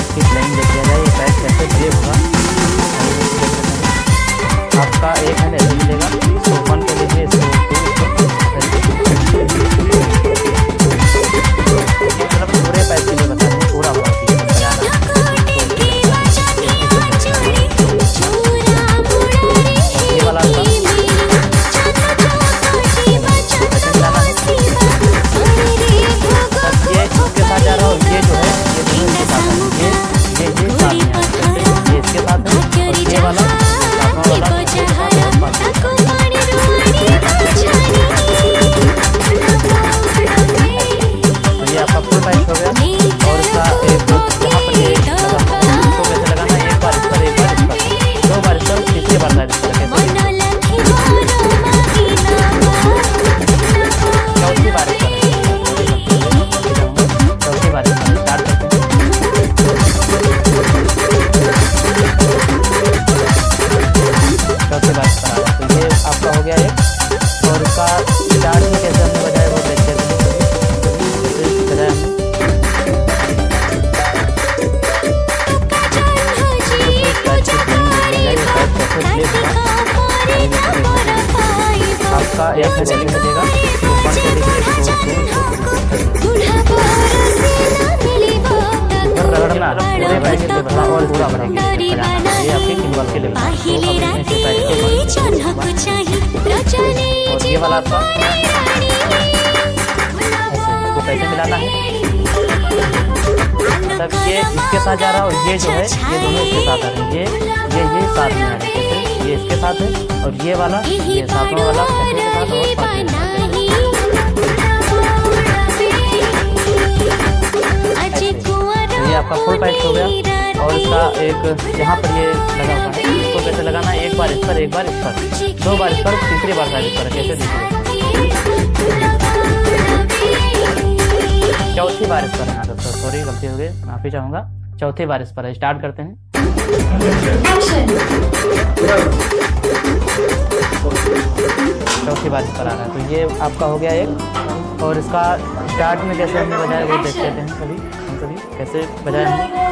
Pad की playing देख लिया जाए, ये पैड कैसे ब्रेक होगा आपका। एक हैंड ऐसे मिलेगा, इसको वन के लीजिए, इसको मतलब पूरे पैड के लिए बता दें, पूरा बजाना। ये वाला आपका ये इसके साथ जा रहा हूँ, ये जो है ये इसके साथ है, ये साथ में ये इसके साथ है, और ये वाला ये आपका फुल पैच हो गया। और इसका एक यहाँ पर ये इसको कैसे लगाना है, एक बार इस पर, एक बार इस पर, दो बार इस पर, तीसरी बार शायद इस पर, चौथी बार इस पर, चौथी बार इस पर स्टार्ट करते हैं। चौथी बार इस पर आ रहा है, तो ये आपका हो गया एक। और इसका स्टार्ट में कैसे हमने बजाया वो देखते हैं, बजाया हमने आपका एक वैल्यू बजेगा, ऊपर से देखिए रगड़ना पूरे पैकेट पे बता और पूरा बढ़ेगा, ये आपके किम्बल के लिए। और ये वाला आपका इसको कैसे मिलाना है, मतलब ये इसके साथ जा रहा है, और ये जो है ये दोनों इसके साथ आ रहे हैं, ये साथ में आ रहे हैं, ये इसके साथ है, और ये वाला ये सातवां वाला कैसे के साथ और साथ में। ये आपका फुल पैच हो गया। और इसका एक यहाँ पर ये लगा हुआ है, इसको कैसे लगाना है, एक बार इस पर, एक बार इस पर, दो बार इस पर, तीसरी बार शायद इस पर, कैसे देखिए चौथी बार इस पर है दोस्तों, सॉरी गलती हो गई, माफी चाहूँगा। चौथी बार इस पर है, स्टार्ट करते हैं। चौथी बार इस पर आ रहा है, तो ये आपका हो गया एक। और इसका स्टार्ट में कैसे हमने बजाया वो देखते हैं, कभी हम कभी कैसे बजाया हमने।